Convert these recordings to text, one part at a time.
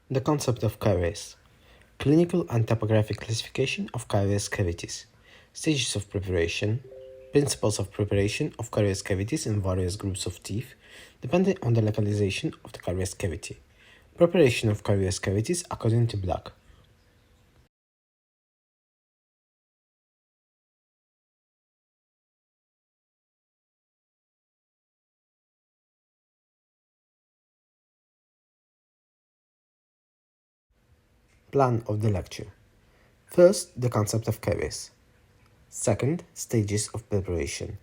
The concept of caries. Clinical and topographic classification of carious cavities. Stages of preparation. Principles of preparation of carious cavities in various groups of teeth, depending on the localization of the carious cavity. Preparation of carious cavities according to Blэku. Plan of the lecture. First, the concept of caries. Second, stages of preparation.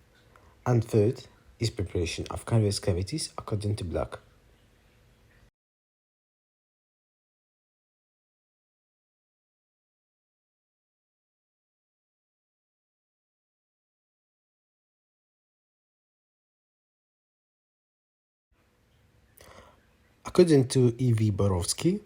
And third is preparation of carious cavities according to Blэku. According to E.V. Borowski,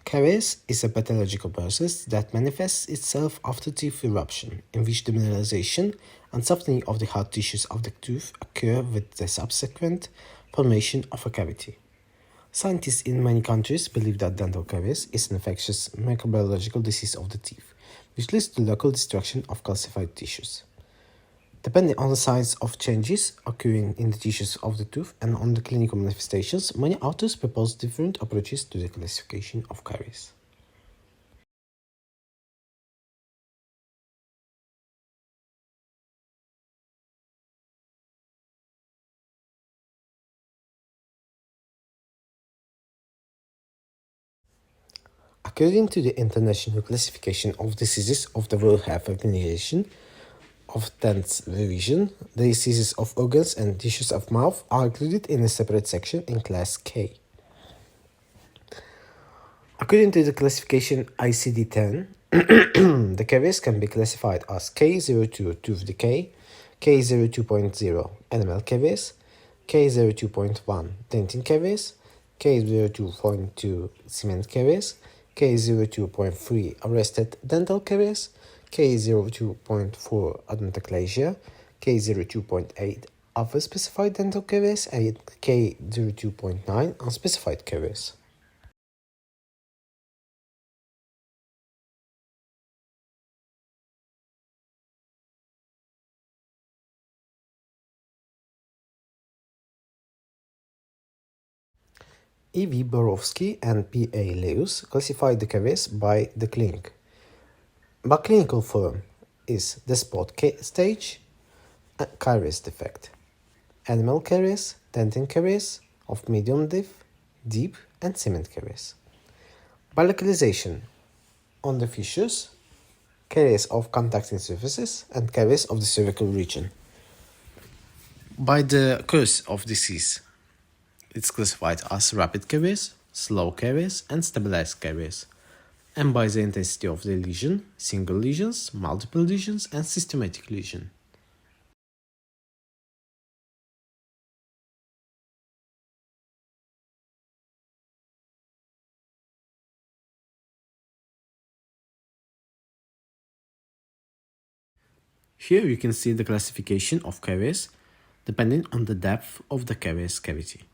caries is a pathological process that manifests itself after tooth eruption, in which the mineralization and softening of the hard tissues of the tooth occur with the subsequent formation of a cavity. Scientists in many countries believe that dental caries is an infectious microbiological disease of the teeth, which leads to local destruction of calcified tissues. Depending on the size of changes occurring in the tissues of the tooth and on the clinical manifestations, many authors propose different approaches to the classification of caries. According to the International Classification of Diseases of the World Health Organization, of 10th revision, the diseases of organs and tissues of mouth are included in a separate section in Class K. According to the classification ICD-10, the caries can be classified as K02 tooth decay, K02.0 animal caries, K02.1 dentin caries, K02.2 cement caries, K02.3 arrested dental caries, K02.4 odontochalasia, K02.8 other specified dental caries, and K02.9 unspecified caries. E.V. Borowski and P.A. Lewis classified the caries by the clinic. By clinical form is the spot stage, caries defect, animal caries, dentin caries of medium depth, deep, and cement caries. By localization, on the fissures, caries of contacting surfaces, and caries of the cervical region. By the course of disease, it's classified as rapid caries, slow caries, and stabilized caries. And by the intensity of the lesion, single lesions, multiple lesions, and systematic lesion. Here you can see the classification of caries depending on the depth of the caries cavity.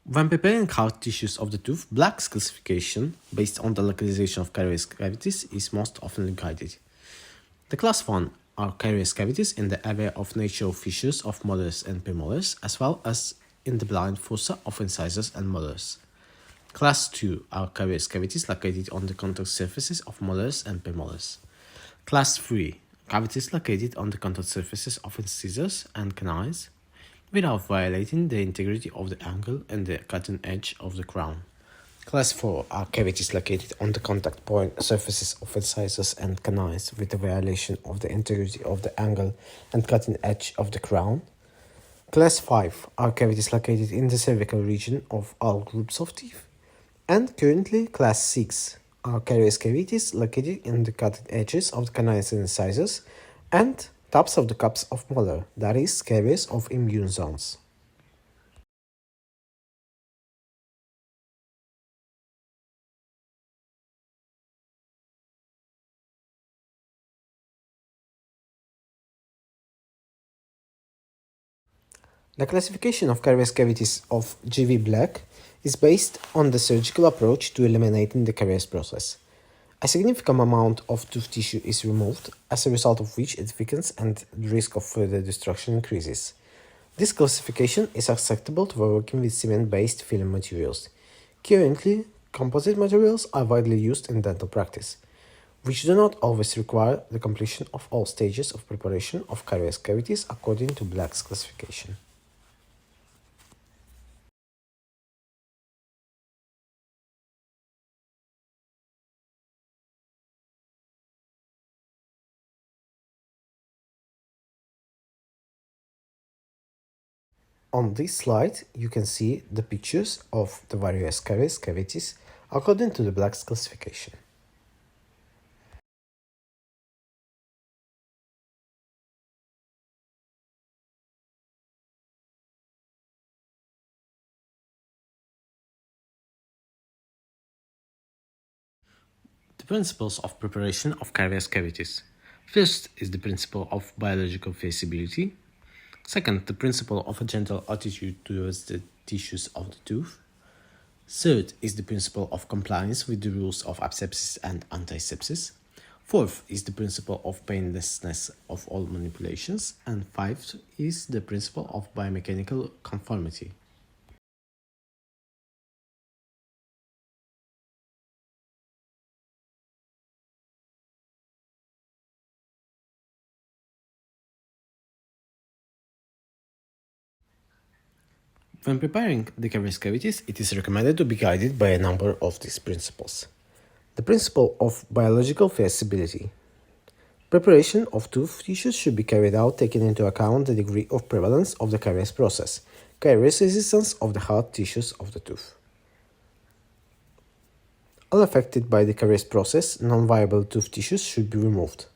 When preparing hard tissues of the tooth, Blэku's classification, based on the localization of carious cavities, is most often guided. The class 1 are carious cavities in the area of natural fissures of molars and premolars, as well as in the blind fossa of incisors and molars. Class 2 are carious cavities located on the contact surfaces of molars and premolars. Class 3 cavities located on the contact surfaces of incisors and canines, without violating the integrity of the angle and the cutting edge of the crown. Class 4 are cavities located on the contact point surfaces of incisors and canines with the violation of the integrity of the angle and cutting edge of the crown. Class 5 are cavities located in the cervical region of all groups of teeth. And currently, Class 6 are carious cavities located in the cutting edges of the canines and incisors and tops of the cups of molar, that is, caries of immune zones. The classification of carious cavities of G.V. Black is based on the surgical approach to eliminating the caries process. A significant amount of tooth tissue is removed, as a result of which it thickens and the risk of further destruction increases. This classification is acceptable to working with cement-based filling materials. Currently, composite materials are widely used in dental practice, which do not always require the completion of all stages of preparation of carious cavities according to Black's classification. On this slide, you can see the pictures of the various carious cavities according to the Black's classification. The principles of preparation of carious cavities. First is the principle of biological feasibility. Second, the principle of a gentle attitude towards the tissues of the tooth. Third is the principle of compliance with the rules of asepsis and antisepsis. Fourth is the principle of painlessness of all manipulations. And fifth is the principle of biomechanical conformity. When preparing the carious cavities, it is recommended to be guided by a number of these principles. The principle of biological feasibility. Preparation of tooth tissues should be carried out taking into account the degree of prevalence of the caries process, caries resistance of the hard tissues of the tooth. All affected by the caries process, non-viable tooth tissues should be removed.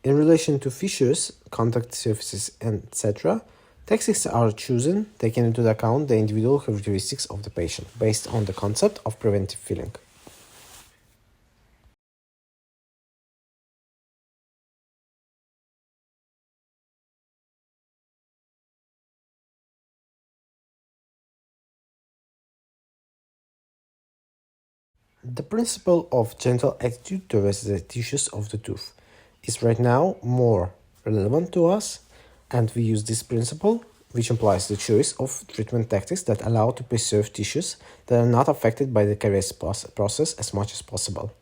In relation to fissures, contact surfaces, etc., techniques are chosen taking into account the individual characteristics of the patient based on the concept of preventive filling. The principle of gentle attitude towards the tissues of the tooth is right now more relevant to us, and we use this principle, which implies the choice of treatment tactics that allow to preserve tissues that are not affected by the caries process as much as possible.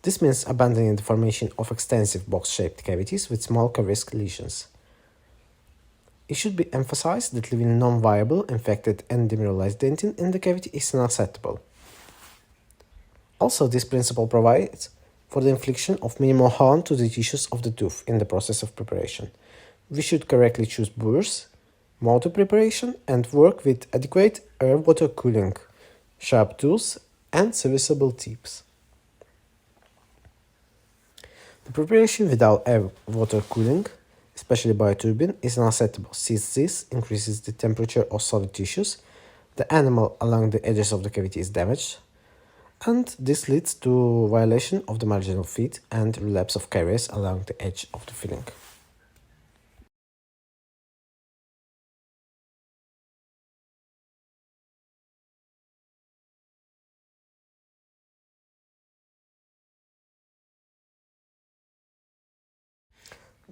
This means abandoning the formation of extensive box-shaped cavities with small caries lesions. It should be emphasized that leaving non-viable, infected, and demineralized dentin in the cavity is unacceptable. Also, this principle provides for the infliction of minimal harm to the tissues of the tooth in the process of preparation. We should correctly choose burrs, mortar preparation, and work with adequate air-water cooling, sharp tools, and serviceable tips. The preparation without air-water cooling, especially by a turbine, is unacceptable since this increases the temperature of solid tissues, the animal along the edges of the cavity is damaged, and this leads to violation of the marginal feet and relapse of caries along the edge of the filling.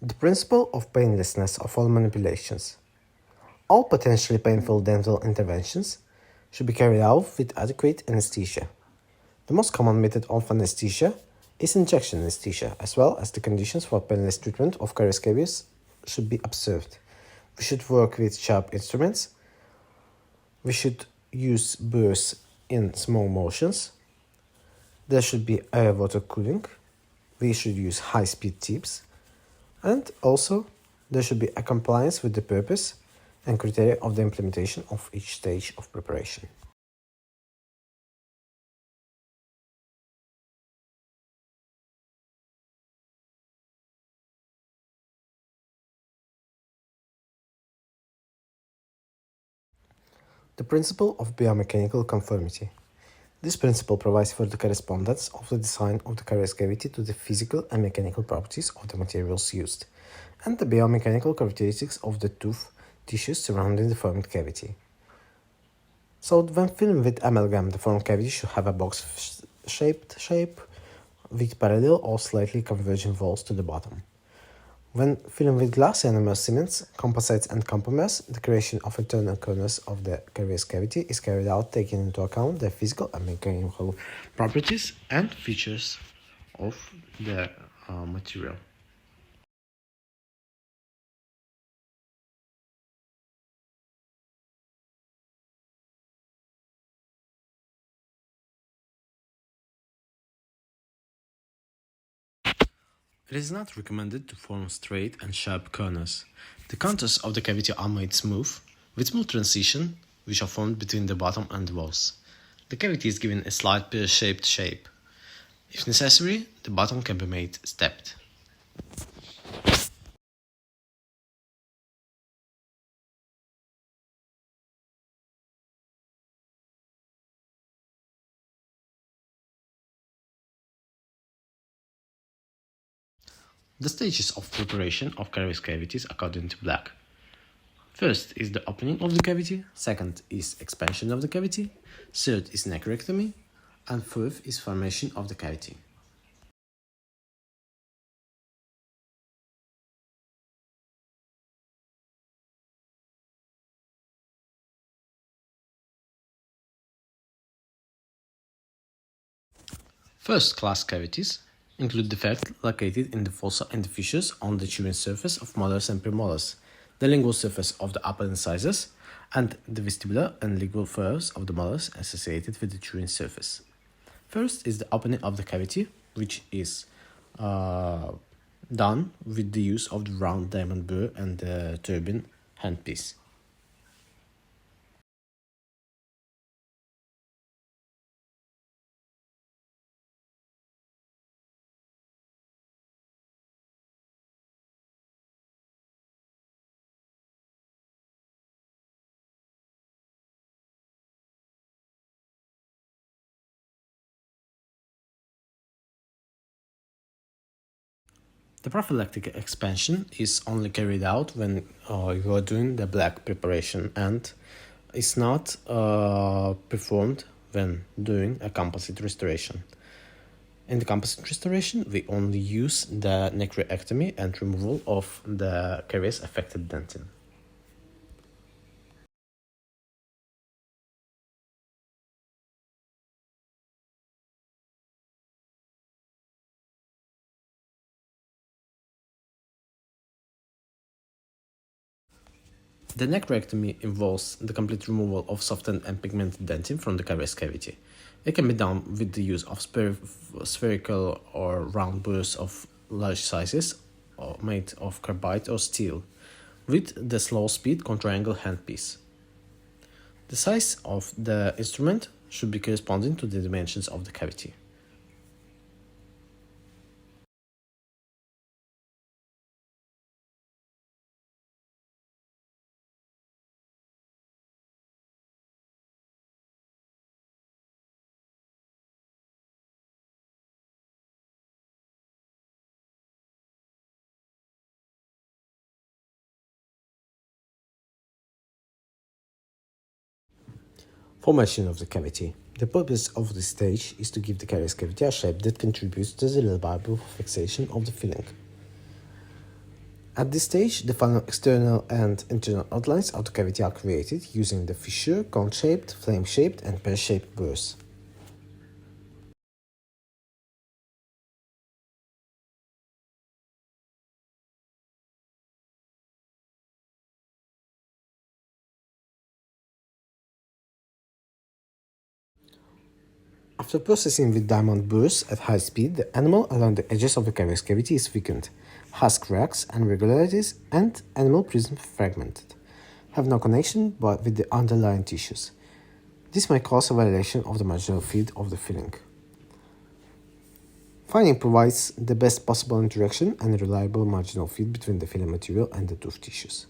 The principle of painlessness of all manipulations. All potentially painful dental interventions should be carried out with adequate anesthesia. The most common method of anesthesia is injection anesthesia, as well as the conditions for painless treatment of caries cavities should be observed. We should work with sharp instruments. We should use burrs in small motions. There should be air-water cooling. We should use high-speed tips. And also, there should be a compliance with the purpose and criteria of the implementation of each stage of preparation. The principle of biomechanical conformity. This principle provides for the correspondence of the design of the caries cavity to the physical and mechanical properties of the materials used, and the biomechanical characteristics of the tooth tissues surrounding the formed cavity. So when filling with amalgam, the formed cavity should have a box-shaped shape with parallel or slightly converging walls to the bottom. When filling with glass enamel cements, composites and compomers, the creation of internal corners of the carious cavity is carried out taking into account the physical and mechanical properties and features of the material. It is not recommended to form straight and sharp corners. The contours of the cavity are made smooth, with smooth transition, which are formed between the bottom and the walls. The cavity is given a slight pear-shaped shape. If necessary, the bottom can be made stepped. The stages of preparation of carious cavities according to Black. First is the opening of the cavity, second is expansion of the cavity, third is necrectomy, and fourth is formation of the cavity. First class cavities include defects located in the fossa and the fissures on the chewing surface of molars and premolars, the lingual surface of the upper incisors, and the vestibular and lingual furrows of the molars associated with the chewing surface. First is the opening of the cavity, which is done with the use of the round diamond burr and the turbine handpiece. The prophylactic expansion is only carried out when you are doing the black preparation and is not performed when doing a composite restoration. In the composite restoration, we only use the necrectomy and removal of the caries affected dentin. The necrectomy involves the complete removal of softened and pigmented dentin from the caries cavity. It can be done with the use of spherical or round burrs of large sizes or made of carbide or steel, with the slow speed quadrangle handpiece. The size of the instrument should be corresponding to the dimensions of the cavity. Formation of the cavity. The purpose of this stage is to give the caries cavity a shape that contributes to the reliable fixation of the filling. At this stage, the final external and internal outlines of the cavity are created using the fissure, cone-shaped, flame-shaped, and pear-shaped burrs. After processing with diamond burrs at high speed, the enamel along the edges of the caries cavity is thickened, has cracks and irregularities, and enamel prism fragmented, have no connection with the underlying tissues. This may cause a violation of the marginal field of the filling. Fining provides the best possible interaction and reliable marginal field between the filling material and the tooth tissues.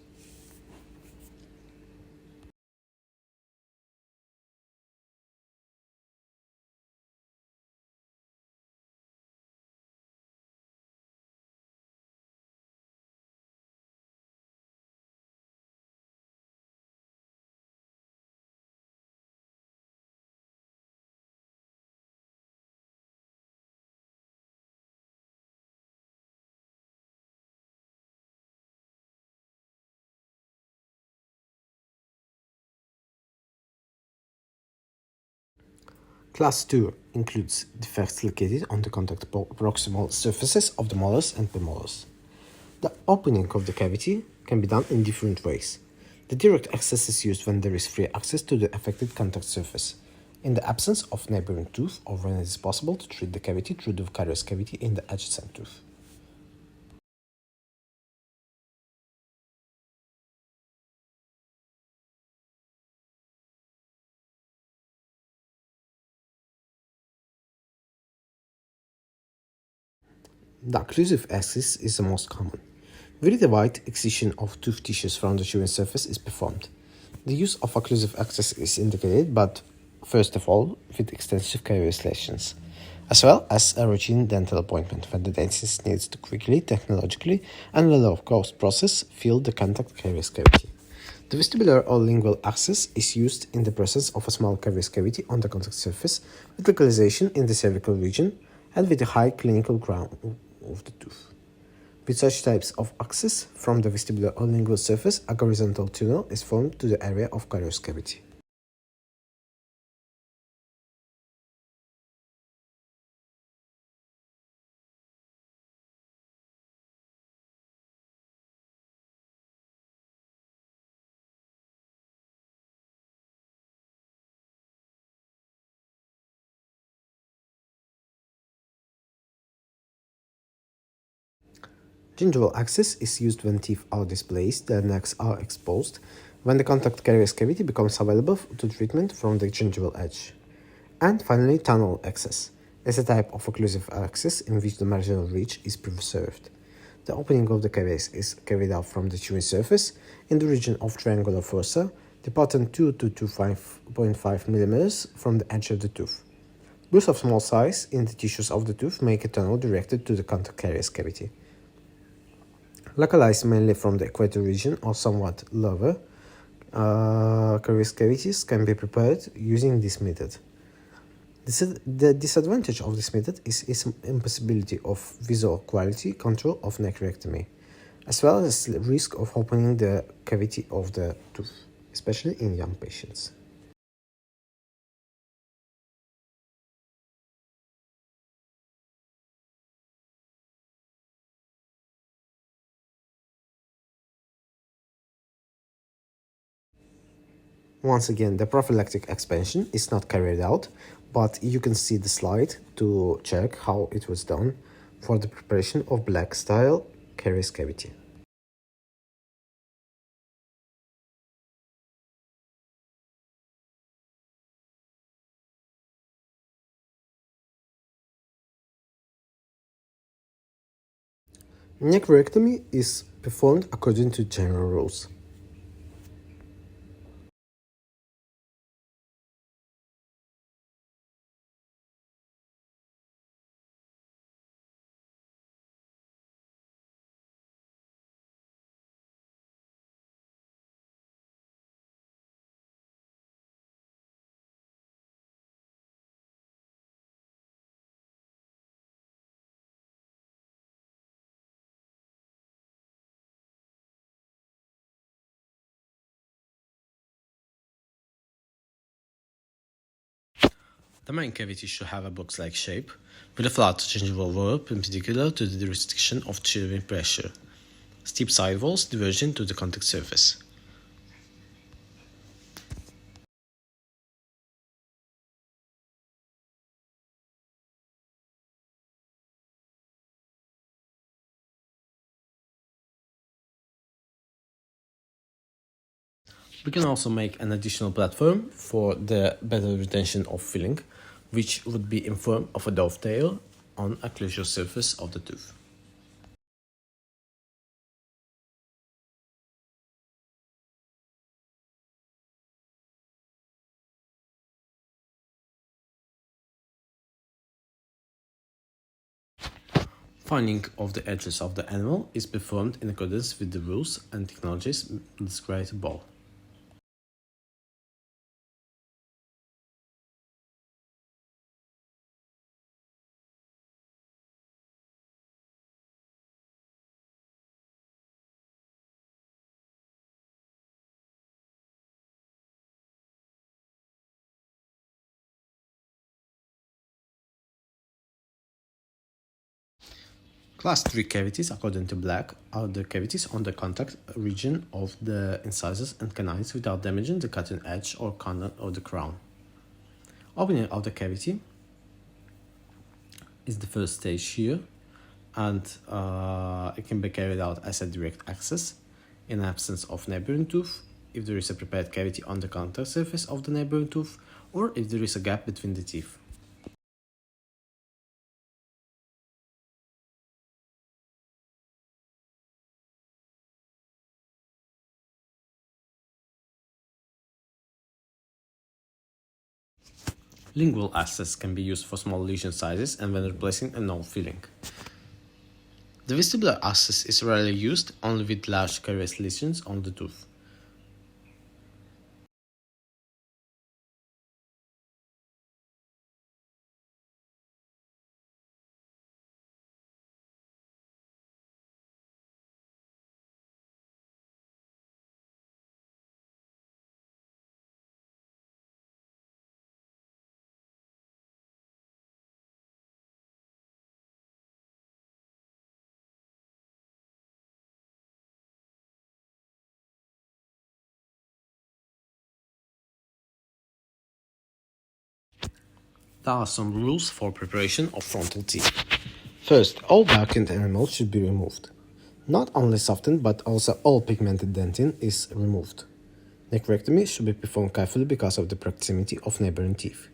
Class 2 includes defects located on the contact proximal surfaces of the molars and premolars. The opening of the cavity can be done in different ways. The direct access is used when there is free access to the affected contact surface, in the absence of neighboring tooth, or when it is possible to treat the cavity through the carious cavity in the adjacent tooth. The occlusive axis is the most common. Very wide excision of tooth tissues from the chewing surface is performed. The use of occlusive axis is indicated, but first of all, with extensive carious lesions, as well as a routine dental appointment when the dentist needs to quickly, technologically, and with a low-cost process fill the contact carious cavity. The vestibular or lingual axis is used in the presence of a small carious cavity on the contact surface with localization in the cervical region and with a high clinical crown of the tooth. With such types of axis, from the vestibular or lingual surface, a horizontal tunnel is formed to the area of carious cavity. Gingival axis is used when teeth are displaced, their necks are exposed, when the contact carious cavity becomes available to treatment from the gingival edge. And finally, tunnel axis is a type of occlusive axis in which the marginal ridge is preserved. The opening of the caries is carried out from the chewing surface in the region of triangular fossa, departing 2 to 2.5 mm from the edge of the tooth. Growth of small size in the tissues of the tooth make a tunnel directed to the contact carious cavity. Localized mainly from the equator region or somewhat lower, carious cavities can be prepared using this method. The disadvantage of this method is its impossibility of visual quality control of necrectomy, as well as the risk of opening the cavity of the tooth, especially in young patients. Once again, the prophylactic expansion is not carried out, but you can see the slide to check how it was done for the preparation of black style carious cavity. Necrectomy is performed according to general rules. The main cavity should have a box-like shape, with a flat gingival wall perpendicular to the jurisdiction of chewing pressure. Steep side walls diverging to the contact surface. We can also make an additional platform for the better retention of filling, which would be in form of a dovetail on a occlusal surface of the tooth. Finding of the edges of the animal is performed in accordance with the rules and technologies described above. Class 3 cavities, according to Blэku, are the cavities on the contact region of the incisors and canines without damaging the cutting edge or corner of the crown. Opening of the cavity is the first stage here, and it can be carried out as a direct access in absence of neighboring tooth, if there is a prepared cavity on the contact surface of the neighboring tooth, or if there is a gap between the teeth. Lingual access can be used for small lesion sizes and when replacing a no filling. The vestibular access is rarely used, only with large carious lesions on the tooth. There are some rules for preparation of frontal teeth. First, all darkened enamel should be removed. Not only softened, but also all pigmented dentin is removed. Necrectomy should be performed carefully because of the proximity of neighboring teeth.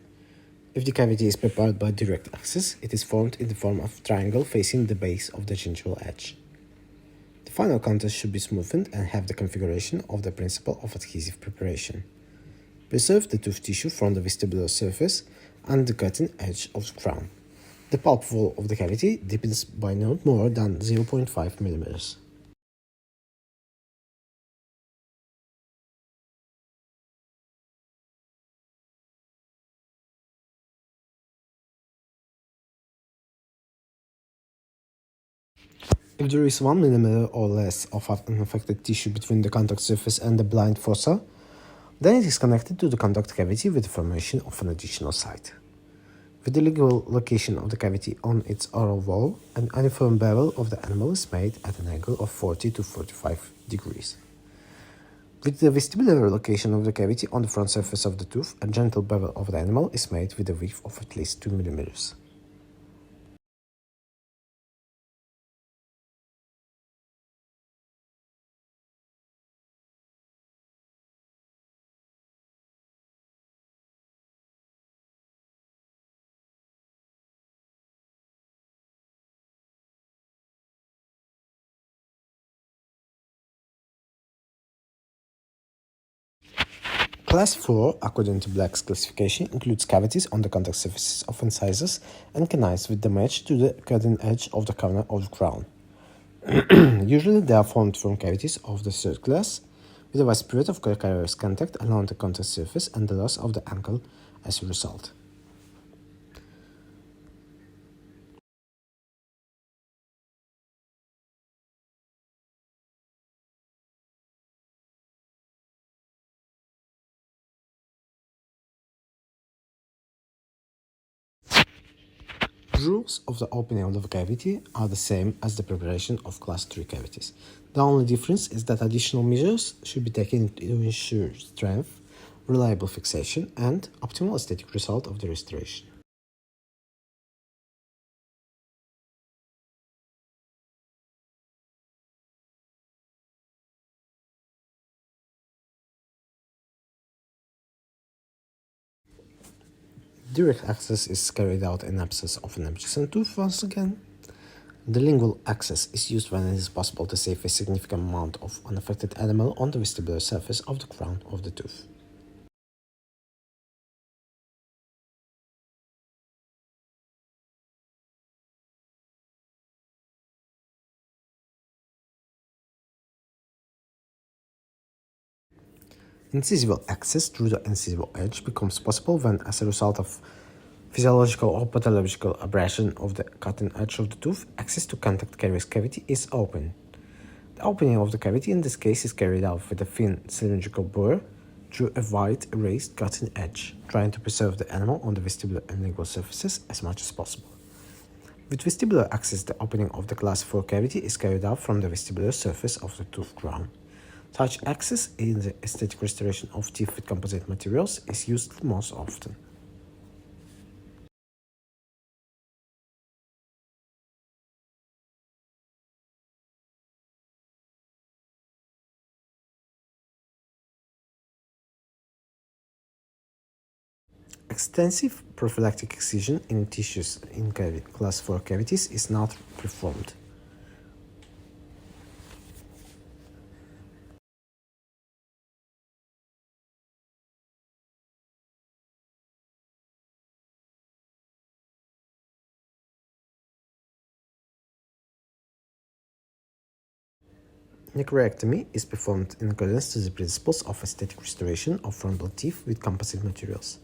If the cavity is prepared by direct access, it is formed in the form of a triangle facing the base of the gingival edge. The final contours should be smoothened and have the configuration of the principle of adhesive preparation. Preserve the tooth tissue from the vestibular surface and the cutting edge of the crown. The pulp wall of the cavity deepens by not more than 0.5 mm. If there is 1 mm or less of unaffected tissue between the contact surface and the blind fossa, then it is connected to the contact cavity with the formation of an additional site. With the legal location of the cavity on its oral wall, an uniform bevel of the animal is made at an angle of 40 to 45 degrees. With the vestibular location of the cavity on the front surface of the tooth, a gentle bevel of the animal is made with a width of at least 2 mm. Class 4, according to Blэku's classification, includes cavities on the contact surfaces of incisors and canines with damage to the cutting edge of the corner of the crown. Usually they are formed from cavities of the third class, with a widespread of calcareous contact along the contact surface and the loss of the ankle as a result. Rules of the opening of the cavity are the same as the preparation of class 3 cavities. The only difference is that additional measures should be taken to ensure strength, reliable fixation, and optimal aesthetic result of the restoration. Direct access is carried out in absence of an adjacent tooth once again. The lingual access is used when it is possible to save a significant amount of unaffected enamel on the vestibular surface of the crown of the tooth. Incisival access through the incisival edge becomes possible when, as a result of physiological or pathological abrasion of the cutting edge of the tooth, access to contact carious cavity is open. The opening of the cavity in this case is carried out with a thin cylindrical bore through a wide raised cutting edge, trying to preserve the enamel on the vestibular and lingual surfaces as much as possible. With vestibular access, the opening of the class 4 cavity is carried out from the vestibular surface of the tooth crown. Such access in the aesthetic restoration of teeth with composite materials is used most often. Extensive prophylactic excision in tissues in class 4 cavities is not performed. Necroectomy is performed in accordance to the principles of aesthetic restoration of frontal teeth with composite materials.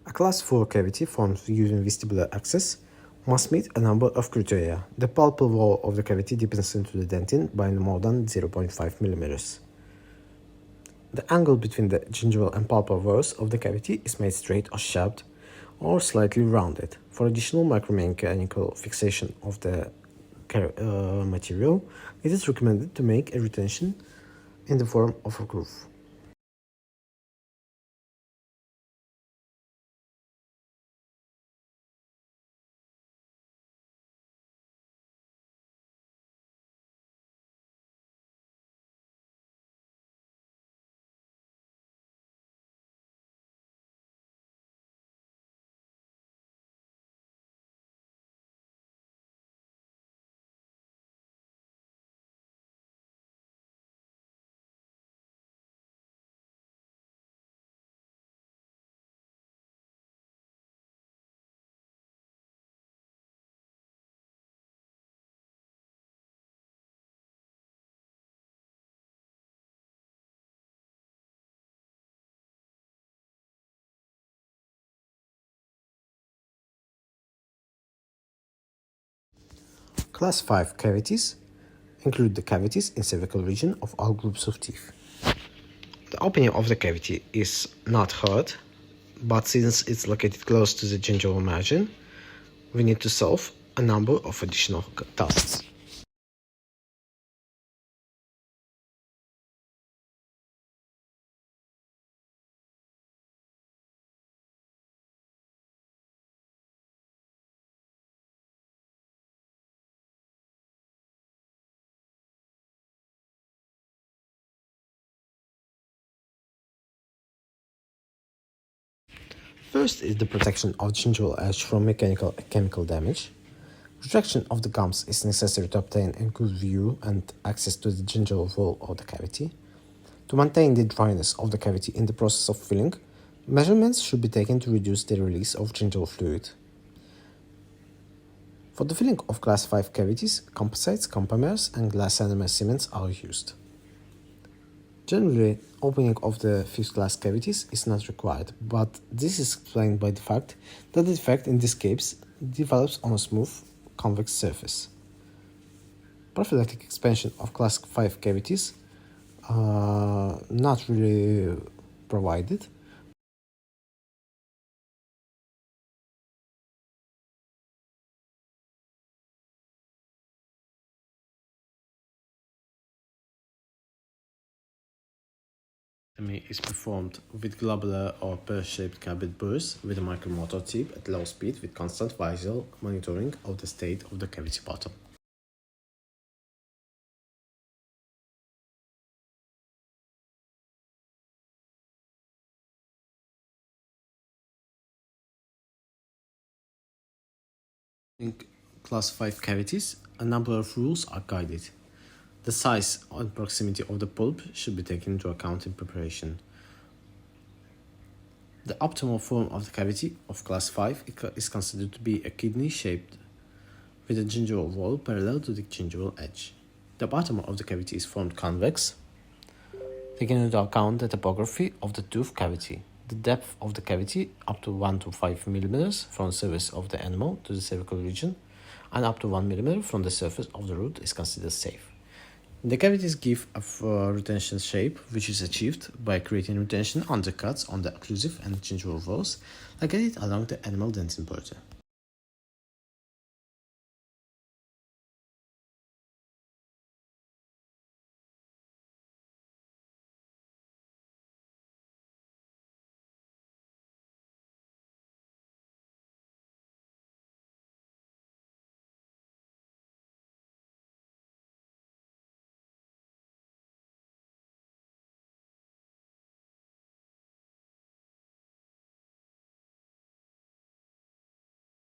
A class 4 cavity formed using vestibular access must meet a number of criteria. The pulpal wall of the cavity deepens into the dentin by more than 0.5 mm. The angle between the gingival and pulpal walls of the cavity is made straight or sharp or slightly rounded. For additional micromechanical fixation of the material, it is recommended to make a retention in the form of a groove. Class 5 cavities include the cavities in cervical region of all groups of teeth. The opening of the cavity is not hard, but since it's located close to the gingival margin, we need to solve a number of additional tasks. First is the protection of the gingival edge from mechanical and chemical damage. Retraction of the gums is necessary to obtain a good view and access to the gingival wall of the cavity. To maintain the dryness of the cavity in the process of filling, measurements should be taken to reduce the release of gingival fluid. For the filling of class 5 cavities, composites, compomers, and glass ionomer cements are used. Generally, opening of the fifth class cavities is not required, but this is explained by the fact that the defect in this case develops on a smooth, convex surface. Prophylactic expansion of class 5 cavities are not really provided. Is performed with globular or pear-shaped cavity burrs with a micromotor tip at low speed with constant visual monitoring of the state of the cavity bottom. In class 5 cavities, a number of rules are guided. The size and proximity of the pulp should be taken into account in preparation. The optimal form of the cavity of class 5 is considered to be a kidney-shaped with a gingival wall parallel to the gingival edge. The bottom of the cavity is formed convex, taking into account the topography of the tooth cavity. The depth of the cavity up to 1 to 5 mm from the surface of the animal to the cervical region and up to 1 mm from the surface of the root is considered safe. The cavities give a retention shape, which is achieved by creating retention undercuts on the occlusive and gingival walls located along the animal dentin border.